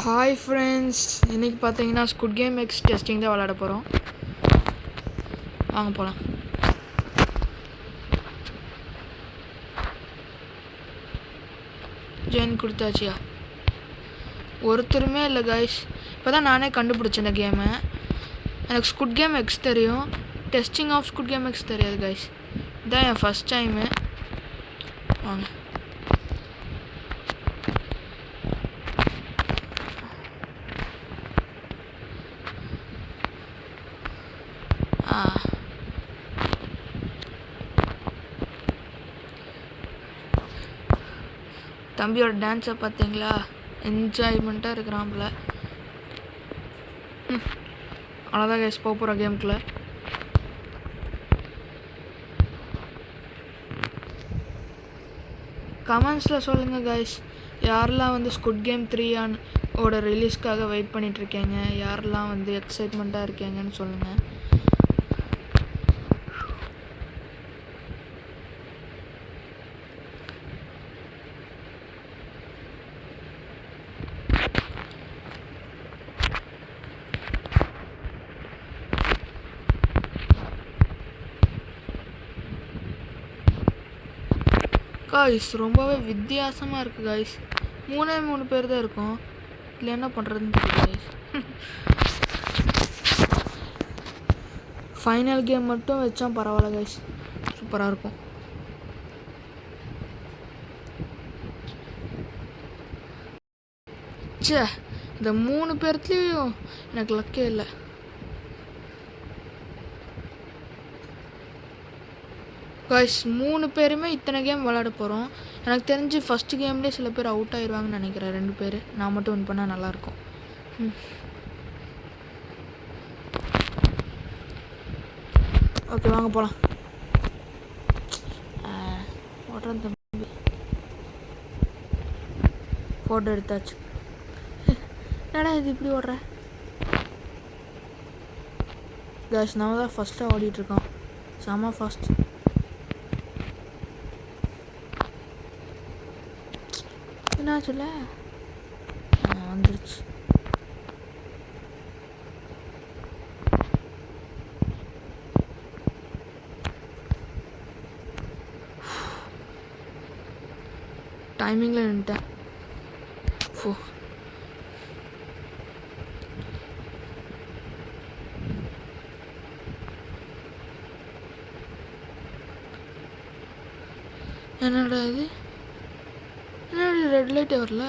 Hi friends, இன்றைக்கி பார்த்தீங்கன்னா ஸ்குட் game X testing தான் விளையாட போகிறோம். வாங்க போகலாம். ஜெயின் கொடுத்தாச்சியா? ஒருத்தருமே இல்லை கைஸ். இப்போ தான் நானே கண்டுபிடிச்சேன் இந்த கேமை. எனக்கு ஸ்குட் கேம் எக்ஸ் தெரியும், testing of squid game X தெரியாது கைஸ். இதுதான் என் ஃபஸ்ட் டைமு. வாங்க. தம்பியோட டான்ஸை பார்த்தீங்களா? என்ஜாய்மெண்ட்டாக இருக்கிறான்ல. அவ்வளோதான் கைஸ், போக போகிற கேமுக்குள்ள. கமெண்ட்ஸில் சொல்லுங்கள் கைஸ், யாரெல்லாம் வந்து ஸ்குட் கேம் 3 ஓட ரிலீஸ்க்காக வெயிட் பண்ணிகிட்ருக்கீங்க, யாரெல்லாம் வந்து எக்ஸைட்மெண்ட்டாக இருக்கீங்கன்னு சொல்லுங்கள். காய்ஸ் ரொம்பவே வித்தியாசமாக இருக்குது காய்ஸ். 3 பேர் தான் இருக்கும். இதில் என்ன பண்ணுறதுன்னு தெரியல காய்ஸ். ஃபைனல் கேம் மட்டும் வச்சா பரவாயில்ல காய்ஸ், சூப்பராக இருக்கும். சே, இந்த 3 பேர்த்துலேயும் எனக்கு லக்கே இல்லை. காய்ஸ் 3 பேருமே இத்தனை கேம் விளையாட போகிறோம். எனக்கு தெரிஞ்சு ஃபஸ்ட்டு கேம்லேயே சில பேர் அவுட் ஆயிடுவாங்கன்னு நினைக்கிறேன். 2 பேர் நான் மட்டும் வின் பண்ணால் நல்லாயிருக்கும். ஓகே வாங்க போகலாம். ஓட்டுறேன் தம்பி. ஃபோட்டோ எடுத்தாச்சு. என்னடா இது இப்படி ஓடுற? காய்ஸ் நம்ம தான் ஃபஸ்ட்டாக ஓடிட்டுருக்கோம். செம்ம ஃபாஸ்ட். என்னாச்சுல வந்துருச்சு. டைமிங்கில் நின்ட்டேன். என்னடா இது, ரெட் லைட்டே வரல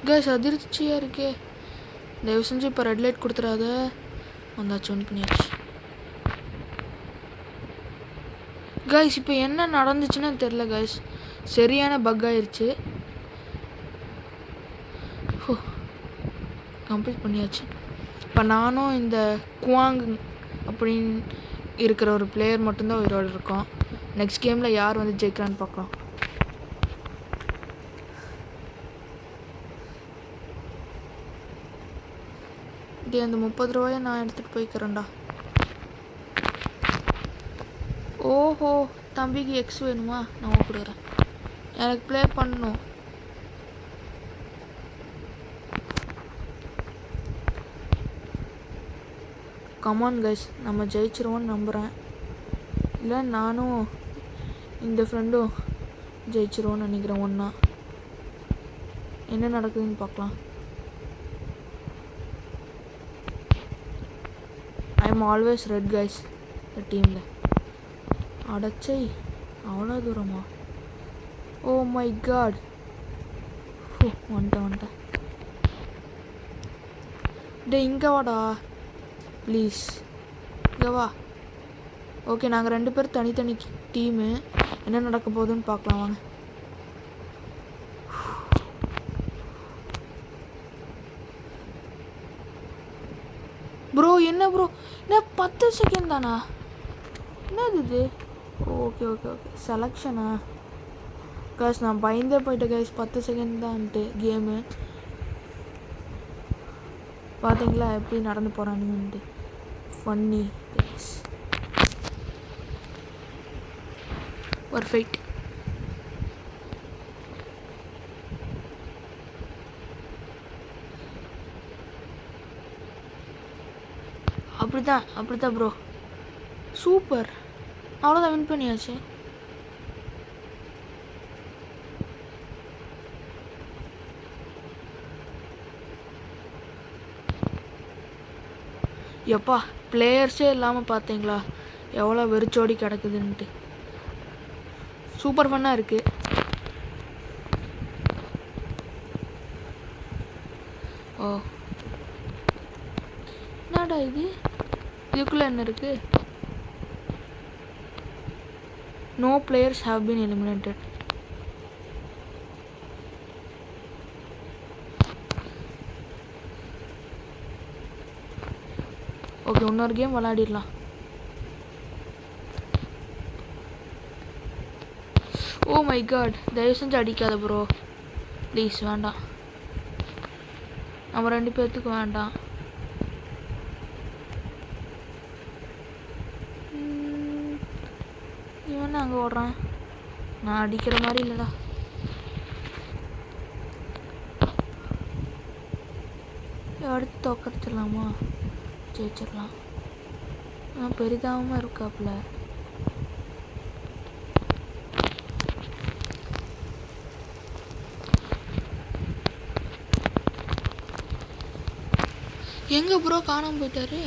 கைஸ், அதிர்ச்சியாக இருக்கே. தயவு செஞ்சு இப்போ ரெட் லைட் கொடுத்துடாத. வந்தாச்சு, ஒன்று பண்ணியாச்சு கைஸ். இப்போ என்ன நடந்துச்சுன்னு தெரில கைஸ், சரியான பக் ஆயிடுச்சு. கம்ப்ளீட் பண்ணியாச்சு. இப்போ நானும் இந்த குவாங் அப்படின்னு இருக்கிற ஒரு பிளேயர் மட்டும்தான் உயிரோடு இருக்கோம். நெக்ஸ்ட் கேமில் யார் வந்து ஜெயிக்கிறான்னு பார்க்கலாம். அந்த 30 ரூபாயை நான் எடுத்துகிட்டு போய்க்கிறேன்டா. ஓஹோ, தம்பிக்கு எக்ஸ் வேணுமா? நான் கொடுக்குறேன். எனக்கு ப்ளே பண்ணணும். கமான் கைஸ், நம்ம ஜெயிச்சிருவோன்னு நம்புகிறேன். இல்லை நானும் இந்த ஃப்ரெண்டும் ஜெயிச்சிருவோன்னு நினைக்கிறேன். ஒன்றா என்ன நடக்குதுன்னு பார்க்கலாம். ஐம் ஆல்வேஸ் ரெட் கைஸ் இந்த டீமில். அடச்சை, அவ்வளோ தூரமா? Oh my god. வந்துட்டேன். டே இங்கே வாடா ப்ளீஸ், இங்கே வா. ஓகே, நாங்கள் 2 பேர் தனித்தனி டீமு. என்ன நடக்க போகுதுன்னு பார்க்கலாம் வாங்க. ப்ரோ என்ன ப்ரோ, என்ன 10 செகண்ட் தானா? என்னது இது? ஓகே ஓகே ஓகே, செலக்ஷனா கைஸ்? நான் பயந்தே போயிட்டேன் கைஸ், 10 செகண்ட் தான்ட்டு கேமு. பார்த்தீங்களா எப்படி நடந்து போகிறானுங்கன்ட்டு. Funny guys. ஒரு ஃபைட். அப்படிதான் ப்ரோ. சூப்பர், அவ்வளோதான், வின் பண்ணியாச்சு. எப்பா பிளேயர்ஸே இல்லாமல் பார்த்தீங்களா எவ்வளோ வெறிச்சோடி கிடக்குதுன்ட்டு. சூப்பர் ஃபன்னாக இருக்குது. ஓ என்னடா இது, இதுக்குள்ளே என்ன இருக்குது? No players have been eliminated. Okay, இன்னொரு கேம் விளையாடிடலாம். ஓ மை காட், தயவு செஞ்சு அடிக்காத ப்ரோ ப்ளீஸ், வேண்டாம். நம்ம 2 பேர்த்துக்கு வேண்டாம். இவன் அங்கே ஓடுறான், நான் அடிக்கிற மாதிரி இல்லைடா. அடுத்து தோக்கடிச்சிடலாமா? ஜெயிச்சிடலாம். பெரிதாகவும் இருக்காப்புல. எங்கே ப்ரோ காணாமல் போயிட்டாரு?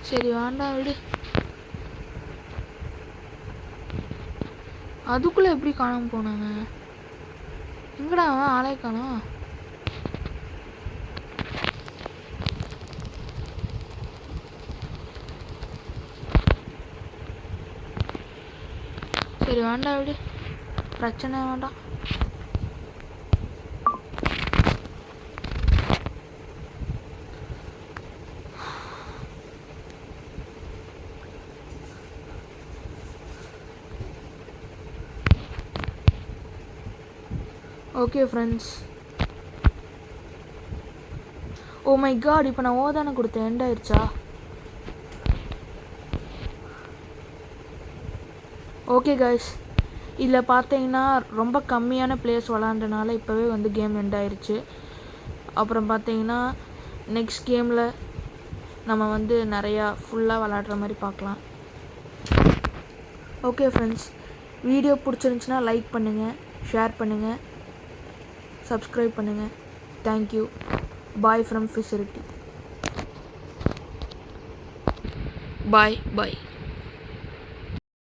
சரி வேண்டாம் விடு. அதுக்குள்ளே எப்படி காணாமல் போனாங்க? எங்கடா அவன் ஆளே காணோம். சரி வேண்டாம் விடு, பிரச்சனை வேண்டாம். Okay friends. Oh my god, இப்போ நான் ஓதானே கொடுத்தேன், எண்ட் ஆயிடுச்சா? ஓகே கைஸ், இதில் பார்த்தீங்கன்னா ரொம்ப கம்மியான பிளேயர்ஸ் விளாண்டனால இப்போவே வந்து கேம் எண்ட் ஆயிடுச்சு. அப்புறம் பார்த்தீங்கன்னா நெக்ஸ்ட் கேமில் நம்ம வந்து நிறையா ஃபுல்லாக விளாடுற மாதிரி பார்க்கலாம். ஓகே ஃப்ரெண்ட்ஸ், வீடியோ பிடிச்சிருந்துச்சுன்னா லைக் பண்ணுங்கள், ஷேர் பண்ணுங்கள், சப்ஸ்கிரைப் பண்ணுங்கள். Thank you. Bye from facility. Bye.